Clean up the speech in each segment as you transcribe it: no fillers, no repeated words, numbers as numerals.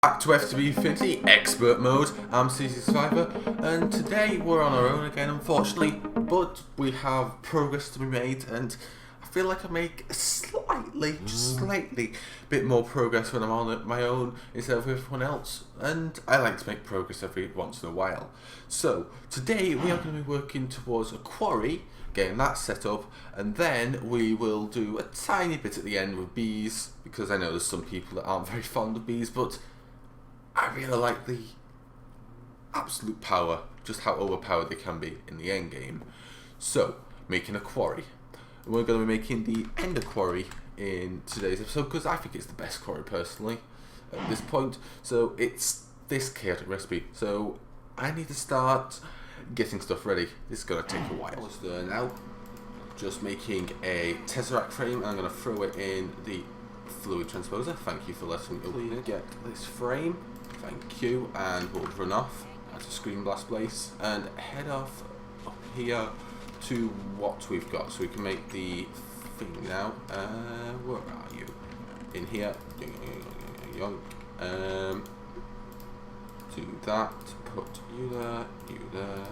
Back to FTB Infinity Expert Mode. I'm CZSurvivor, and today we're on our own again, unfortunately, but we have progress to be made, and I feel like I make slightly, just slightly, bit more progress when I'm on my own instead of with everyone else, and I like to make progress every once in a while. So today we are going to be working towards a quarry, getting that set up, and then we will do a tiny bit at the end with bees, because I know there's some people that aren't very fond of bees, but I really like the absolute power, just how overpowered they can be in the end game. So, making a quarry. And we're going to be making the ender quarry in today's episode, because I think it's the best quarry personally at this point. So it's this chaotic recipe. So I need to start getting stuff ready. This is going to take a while. So now, just making a tesseract frame, and I'm going to throw it in the fluid transposer. Thank you for letting me open it. Get this frame. Thank you, and we'll run off at a screen blast place and head off up here to what we've got, so we can make the thing now. Where are you? In here. Do that. Put you there. You there.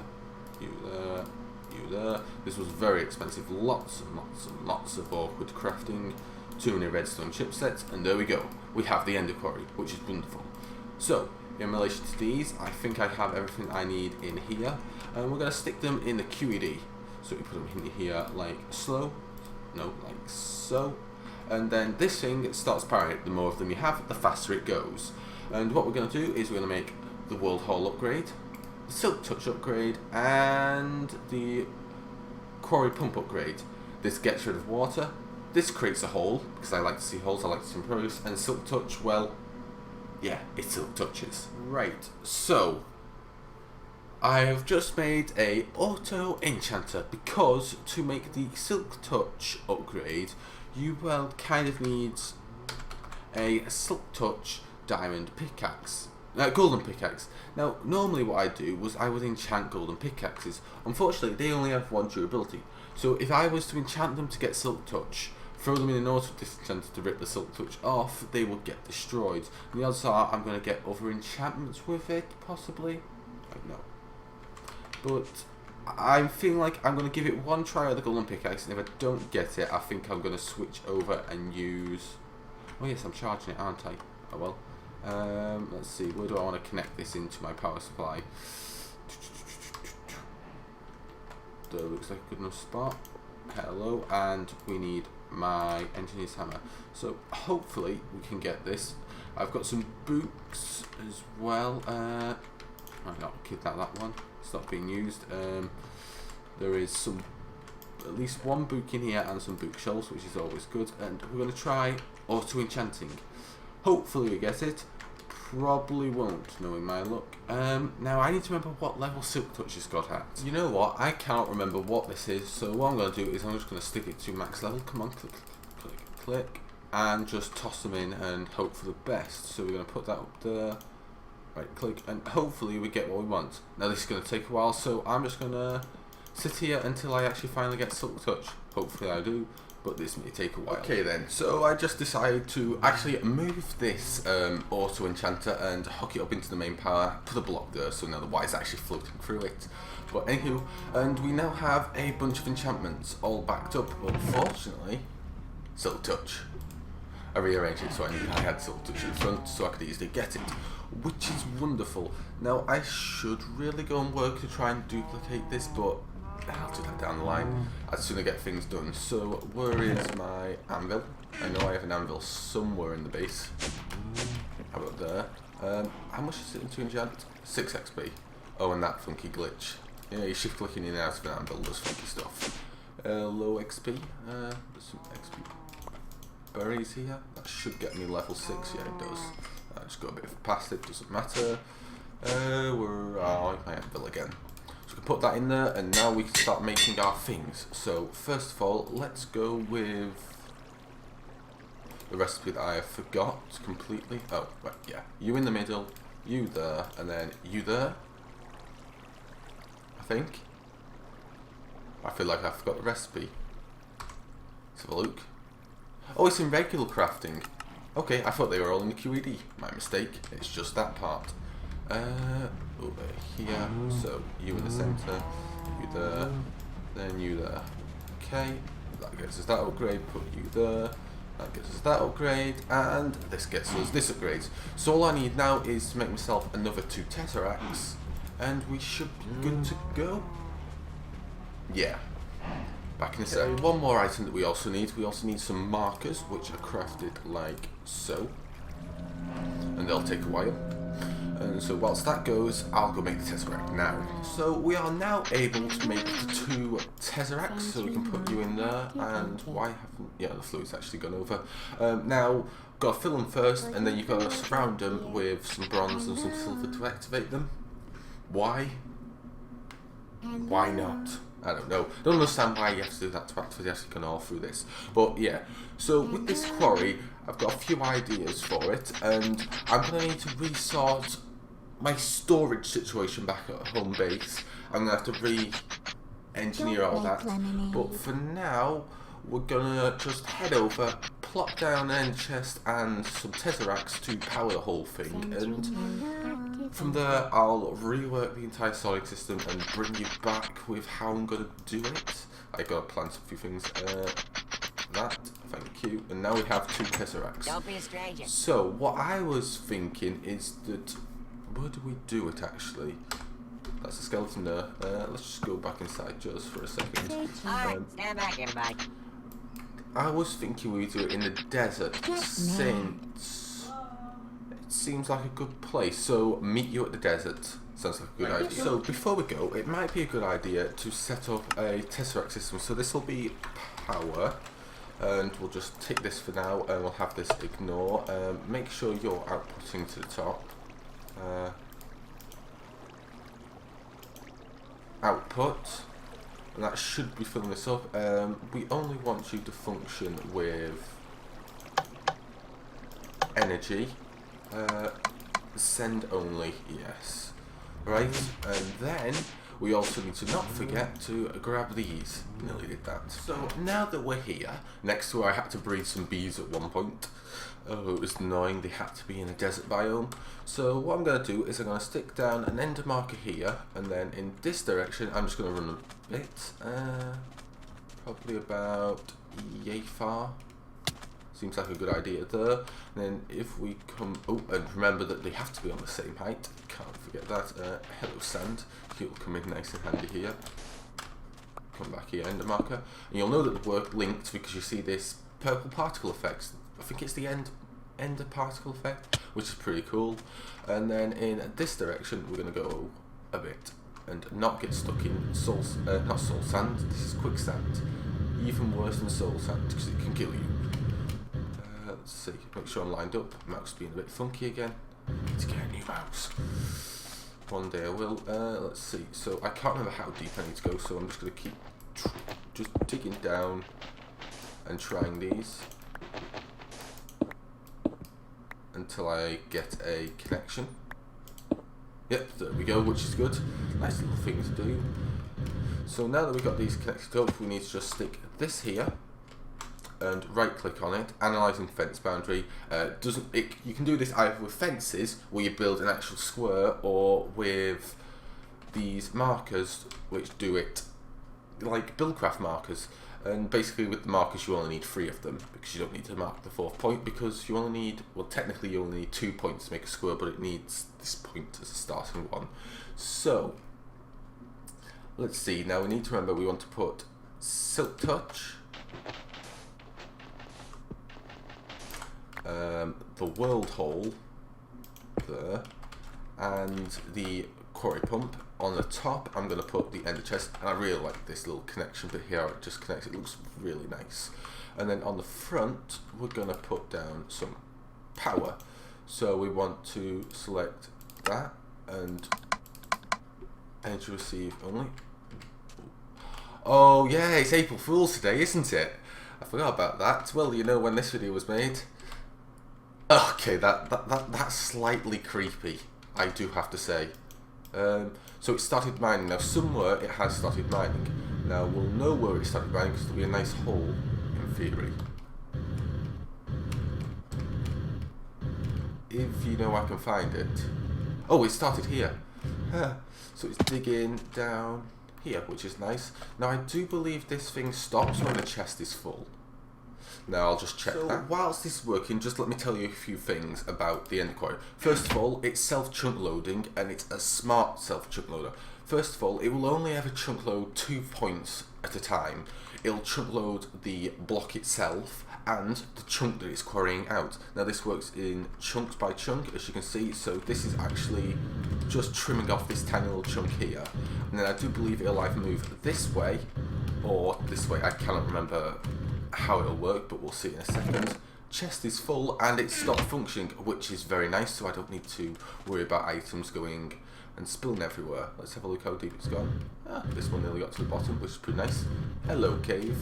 You there. You there. This was very expensive. Lots and lots and lots of awkward crafting. Too many redstone chipsets, and there we go. We have the ender quarry, which is wonderful. So, in relation to these, I think I have everything I need in here, and we're going to stick them in the QED. So we put them in here like so, like so, and then this thing starts powering. The more of them you have, the faster it goes. And what we're going to do is we're going to make the World Hall upgrade, the Silk Touch upgrade, and the Quarry Pump upgrade. This gets rid of water. This creates a hole, because I like to see holes, I like to see progress, and Silk Touch, well, yeah, it Silk Touches. Right, so, I have just made a auto enchanter, because to make the Silk Touch upgrade, you, well, kind of need a Silk Touch diamond pickaxe. Golden pickaxe. Now, normally what I do was I would enchant golden pickaxes. Unfortunately, they only have one durability. So if I was to enchant them to get Silk Touch, throw them in an auto disenchanter to rip the Silk Touch off, they will get destroyed. And the odds are I'm going to get other enchantments with it, possibly. I don't know. But I'm feeling like I'm going to give it one try at the golden pickaxe, and if I don't get it, I think I'm going to switch over and use... Oh yes, I'm charging it, aren't I? Oh well. Let's see, where do I want to connect this into my power supply? That looks like a good enough spot. Hello, and we need my engineer's hammer. So hopefully we can get this. I've got some books as well. Might not keep that one. It's not being used. There is some, at least one book in here and some bookshelves, which is always good. And we're going to try auto enchanting. Hopefully we get it. Probably won't, knowing my luck. Now I need to remember what level Silk Touch has got at. You know what? I can't remember what this is, so what I'm going to do is I'm just going to stick it to max level. Come on, click, click, click, and just toss them in and hope for the best. So we're going to put that up there. Right, click, and hopefully we get what we want. Now this is going to take a while, so I'm just going to sit here until I actually finally get Silk Touch. Hopefully I do, but this may take a while. Okay then, so I just decided to actually move this auto enchanter and hook it up into the main power, put a block there so now the wire's actually floating through it. But anywho, and we now have a bunch of enchantments all backed up. Unfortunately, Silk Touch. I rearranged it so I knew I had Silk Touch in front so I could easily get it, which is wonderful. Now I should really go and work to try and duplicate this, but I'll do that down the line as soon as I get things done. So where is my anvil? I know I have an anvil somewhere in the base. How about there? How much is it to enchant? 6 XP. Oh, and that funky glitch. Yeah, you shift clicking in and out of an anvil does funky stuff. Low XP. There's some XP berries here. That should get me level 6. Yeah, it does. I just got a bit past it, doesn't matter. Where are my anvil again? So we can put that in there, and now we can start making our things. So first of all, let's go with the recipe that I forgot completely. Oh, right, yeah. You in the middle, you there, and then you there. I think. I feel like I forgot the recipe. Let's have a look. Oh, it's in regular crafting. Okay, I thought they were all in the QED. My mistake. It's just that part. Over here. So you in the center, you there, then you there. Okay, that gets us that upgrade. Put you there. That gets us that upgrade, and this gets us this upgrade. So all I need now is to make myself another 2 Tesseracts, and we should be good to go. Yeah. Back in a sec. One more item that we also need some markers, which are crafted like so. And they'll take a while. And so whilst that goes, I'll go make the Tesseract now. So we are now able to make 2 Tesseracts, so we can put you in there. And why haven't... yeah, the fluid's actually gone over. Now, got to fill them first, and then you've got to surround them with some bronze and some silver to activate them. Why? Why not? I don't know. Don't understand why you have to do that to actually go all through this. But yeah, so with this quarry, I've got a few ideas for it, and I'm going to need to resort my storage situation back at home base. I'm going to have to re-engineer all that. But for now, we're going to just head over, plop down an end chest and some Tesseracts to power the whole thing, and from there I'll rework the entire solar system and bring you back with how I'm going to do it. I got to plant a few things. That, thank you. And now we have 2 Tesseracts. Don't be a stranger. So what I was thinking is that, where do we do it actually? That's a skeleton there. Let's just go back inside just for a second. Alright, stand back everybody. I was thinking we do it in the desert since it seems like a good place. So meet you at the desert. Sounds like a good idea. So before we go, it might be a good idea to set up a Tesseract system. So this will be power, and we'll just tick this for now, and we'll have this ignore. Make sure you're outputting to the top. Output. And that should be filling this up. We only want you to function with energy. Send only, yes. Right, and then we also need to not forget to grab these. Nearly did that. So now that we're here, next to where I had to breed some bees at one point. Oh, it was annoying, they had to be in a desert biome. So what I'm going to do is I'm going to stick down an ender marker here, and then in this direction I'm just going to run a bit, probably about yay far. Seems like a good idea there. And then if we come, oh, and remember that they have to be on the same height, can't forget that. Hello sand, you'll come in nice and handy here. Come back here, ender marker, and you'll know that the work linked because you see this purple particle effects. I think it's the ender particle effect, which is pretty cool. And then in this direction we're going to go a bit and not get stuck in soul, not soul sand, this is quicksand. Even worse than soul sand because it can kill you. Let's see, make sure I'm lined up. Mouse being a bit funky again. I need to get a new mouse. One day I will. Let's see, so I can't remember how deep I need to go, so I'm just going to keep just digging down and trying these until I get a connection. Yep, there we go, which is good. Nice little thing to do. So now that we've got these connected up, we need to just stick this here and right click on it, analysing fence boundary. You can do this either with fences where you build an actual square, or with these markers which do it like buildcraft markers. And basically with the markers you only need 3 of them, because you don't need to mark the 4th point, because you only need, well technically you only need 2 points to make a square, but it needs this point as a starting one. So let's see, now we need to remember we want to put Silk Touch, the World Hole there, and the Quarry Pump. On the top I'm going to put the Ender Chest, and I really like this little connection bit here, it just connects, it looks really nice. And then on the front we're going to put down some power, so we want to select that and energy receive only. Oh yeah, it's April Fool's today, isn't it? I forgot about that. Well, you know when this video was made. Okay, that's slightly creepy, I do have to say. So it started mining. Now somewhere it has started mining. Now we'll know where it started mining because there'll be a nice hole in theory. if you know I can find it. Oh, it started here. So it's digging down here, which is nice. Now I do believe this thing stops when the chest is full. Now I'll just check that. Whilst this is working, just let me tell you a few things about the Ender Quarry. First of all, it's self-chunk loading, and it's a smart self-chunk loader. First of all, it will only ever chunk load 2 points at a time. It'll chunk load the block itself and the chunk that it's quarrying out. Now this works in chunks by chunk, as you can see, so this is actually just trimming off this tiny little chunk here. And then I do believe it'll either move this way or this way. I cannot remember how it'll work, but we'll see in a second. Chest is full and it's stopped functioning, which is very nice, so I don't need to worry about items going and spilling everywhere. Let's have a look how deep it's gone. This one nearly got to the bottom, which is pretty nice. Hello, cave.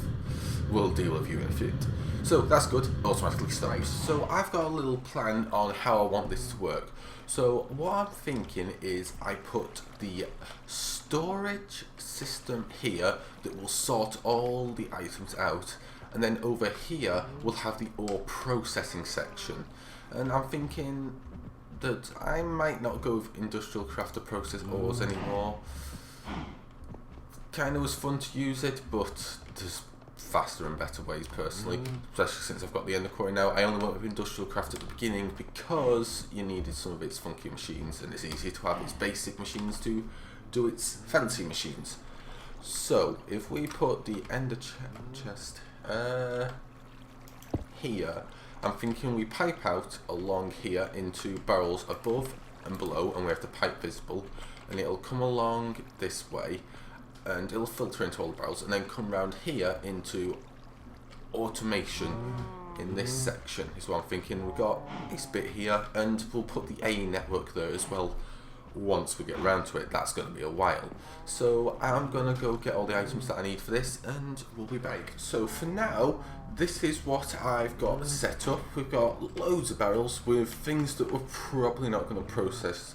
We'll deal with you in a bit. So that's good, automatically stops. So I've got a little plan on how I want this to work. So what I'm thinking is I put the storage system here that will sort all the items out, and then over here we'll have the ore processing section. And I'm thinking that I might not go with industrial craft to process ores anymore. Kind of was fun to use it, but there's faster and better ways personally, especially since I've got the Ender Quarry now. I only went with industrial craft at the beginning because you needed some of its funky machines, and it's easier to have its basic machines to do its fancy machines. So if we put the Ender chest here, I'm thinking we pipe out along here into barrels above and below, and we have the pipe visible, and it'll come along this way and it'll filter into all the barrels and then come around here into automation in this section is what I'm thinking. We've got this bit here, and we'll put the A network there as well once we get around to it. That's going to be a while, so I'm going to go get all the items that I need for this and we'll be back. So for now, this is what I've got set up. We've got loads of barrels with things that we're probably not going to process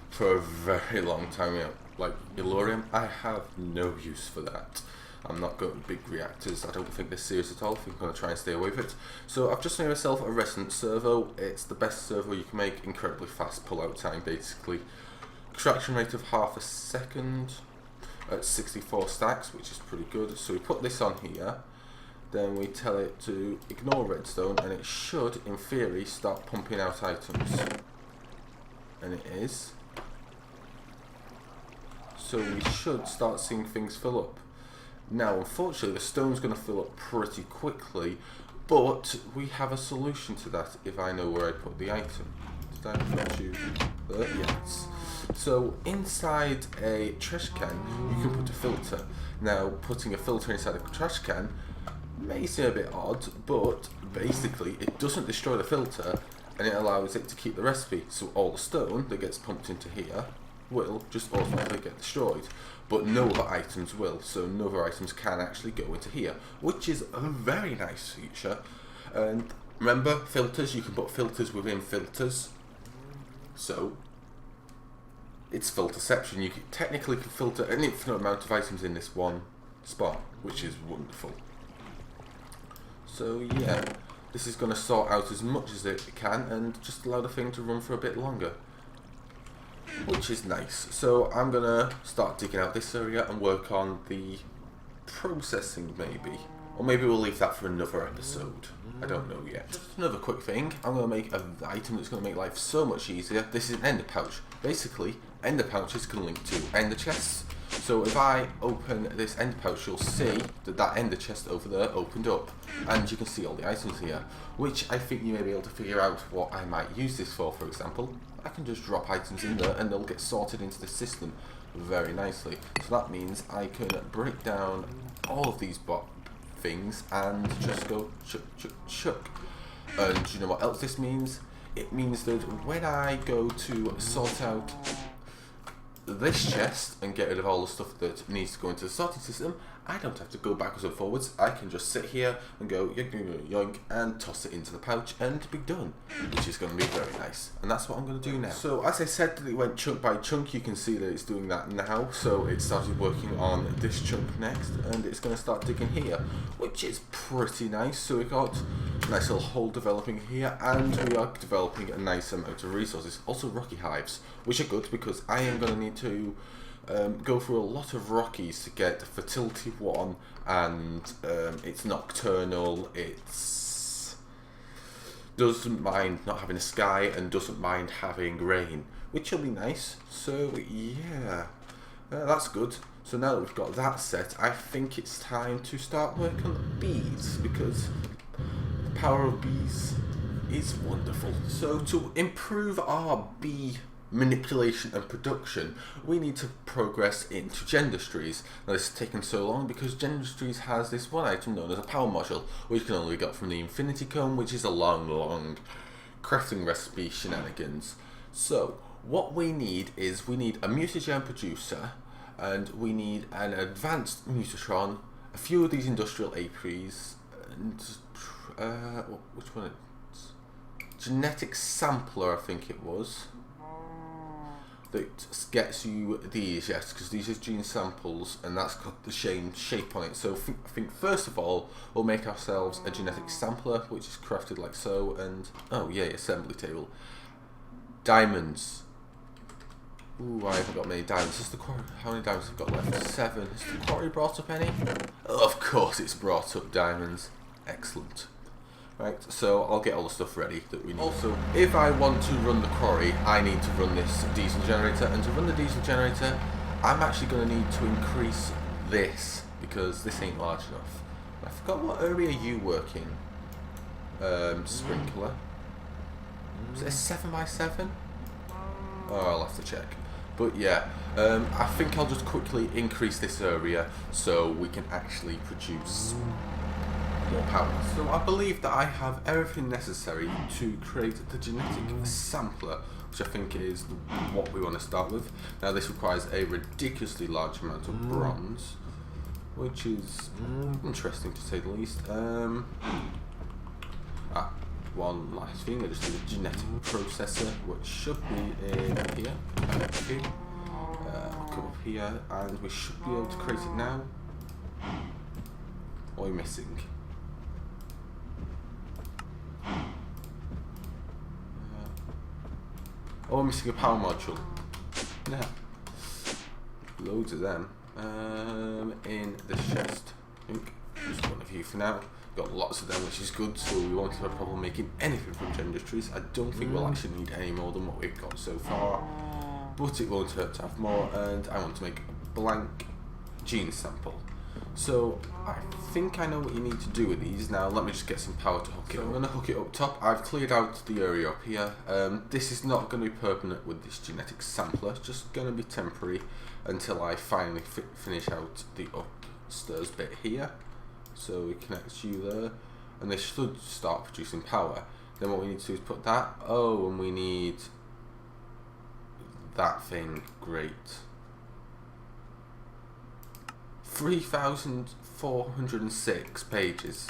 for a very long time yet. Like Illurium, I have no use for that. I'm not going to big reactors. I don't think they're serious at all. I think I'm going to try and stay away with it. So I've just made myself a resonant servo. It's the best servo you can make. Incredibly fast pull-out time, basically. Extraction rate of half a second at 64 stacks, which is pretty good. So we put this on here. Then we tell it to ignore redstone, and it should, in theory, start pumping out items. And it is. So we should start seeing things fill up. Now, unfortunately, the stone's going to fill up pretty quickly, but we have a solution to that if I know where I put the item. Did I put you there? Yes. So inside a trash can, you can put a filter. Now, putting a filter inside a trash can may seem a bit odd, but basically it doesn't destroy the filter, and it allows it to keep the recipe. So all the stone that gets pumped into here will just automatically get destroyed, but no other items will, so no other items can actually go into here, which is a very nice feature. And remember, filters, you can put filters within filters, so it's filterception. You technically can filter an infinite amount of items in this one spot, which is wonderful. So yeah, this is going to sort out as much as it can and just allow the thing to run for a bit longer, which is nice. So I'm gonna start digging out this area and work on the processing maybe, or maybe we'll leave that for another episode. I don't know yet. Just another quick thing, I'm gonna make an item that's gonna make life so much easier. This is an ender pouch. Basically, ender pouches can link to ender chests. So if I open this ender pouch, you'll see that that ender chest over there opened up, and you can see all the items here, which I think you may be able to figure out what I might use this for. For example, I can just drop items in there and they'll get sorted into the system very nicely. So that means I can break down all of these things and just go chuck, chuck, chuck. And you know what else this means? It means that when I go to sort out this chest and get rid of all the stuff that needs to go into the sorting system, I don't have to go backwards and forwards. I can just sit here and go yoink, yoink, yoink, and toss it into the pouch and be done, which is going to be very nice. And that's what I'm going to do now. So as I said that it went chunk by chunk, you can see that it's doing that now. So it started working on this chunk next, and it's going to start digging here, which is pretty nice. So we've got a nice little hole developing here, and we are developing a nice amount of resources. Also rocky hives, which are good because I am going to need to go through a lot of rockies to get fertility 1, and it's nocturnal, it's doesn't mind not having a sky and doesn't mind having rain, which will be nice. So yeah, that's good. So now that we've got that set, I think it's time to start working on the bees, because the power of bees is wonderful. So to improve our bee manipulation and production, we need to progress into Gendustries. Now this has taken so long because Gendustries has this one item known as a power module, which you can only get from the Infinity Comb, which is a long crafting recipe shenanigans. So what we need is we need a mutagen producer, and we need an advanced mutatron, a few of these industrial apiaries, and which one? Genetic sampler, I think it was. That gets you these, yes, because these are gene samples, and that's got the shape on it. So I think first of all we'll make ourselves a genetic sampler, which is crafted like so, and oh yeah, assembly table. Diamonds. Ooh, I haven't got many diamonds. Is the quarry, how many diamonds have got left? 7. Has the quarry brought up any? Oh, of course it's brought up diamonds. Excellent. Right, so I'll get all the stuff ready that we need. Also, if I want to run the quarry, I need to run this diesel generator, and to run the diesel generator, I'm actually going to need to increase this, because this ain't large enough. I forgot what area you work in. Sprinkler. Is it a 7x7? Oh, I'll have to check. But yeah, I think I'll just quickly increase this area so we can actually produce more power. So I believe that I have everything necessary to create the genetic sampler, which I think is what we want to start with. Now this requires a ridiculously large amount of bronze, which is interesting to say the least. One last thing, I just need a genetic processor, which should be in here. Okay. I'll come up here, and we should be able to create it now. What are we missing? Oh, I'm missing a power module. Yeah. Loads of them. In this chest. I think just one of you for now. Got lots of them, which is good, so we won't have a problem making anything from Gendustries. I don't think we'll actually need any more than what we've got so far, but it won't hurt to have more, and I want to make a blank gene sample. So I think I know what you need to do with these. Now let me just get some power to hook it up. I'm going to hook it up top. I've cleared out the area up here. This is not going to be permanent with this genetic sampler, it's just going to be temporary until I finally finish out the upstairs bit here. So we connect you there, and they should start producing power. Then what we need to do is put that. Oh, and we need that thing. Great. 3,406 pages.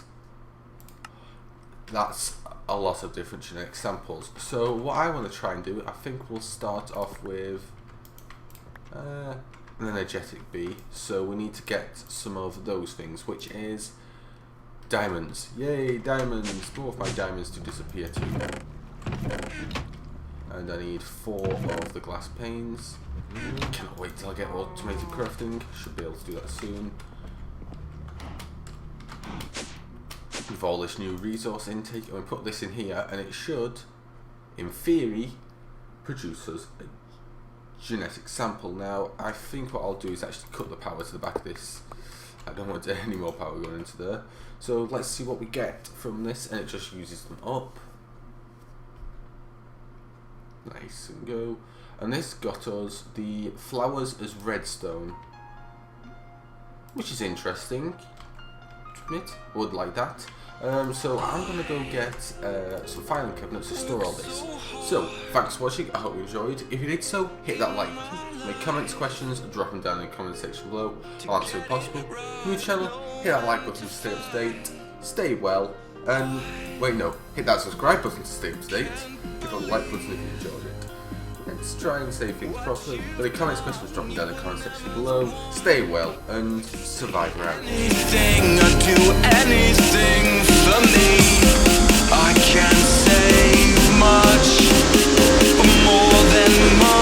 That's a lot of different genetic samples. So what I want to try and do, I think we'll start off with an energetic bee. So we need to get some of those things, which is diamonds. Yay, diamonds! More of my diamonds to disappear too. And I need 4 of the glass panes. Cannot wait till I get automated crafting. Should be able to do that soon. With all this new resource intake, and we put this in here, and it should, in theory, produce us a genetic sample. Now, I think what I'll do is actually cut the power to the back of this. I don't want any more power going into there. So let's see what we get from this, and it just uses them up. Nice and go. And this got us the flowers as redstone, which is interesting. admit. I would like that. So I'm going to go get some filing cabinets to store all this. So, thanks for watching, I hope you enjoyed. If you did so, hit that like button. Make comments, questions, drop them down in the comment section below. I'll answer if possible. New channel, hit that like button to stay up to date. Stay well, and hit that subscribe button to stay up to date. Hit the like button if you enjoyed it. Let's try and say things properly. But the comments, questions, drop them down in the comment section below. Stay well, and Survivor out. Anything, I'd do anything for me. I can't say much more than much.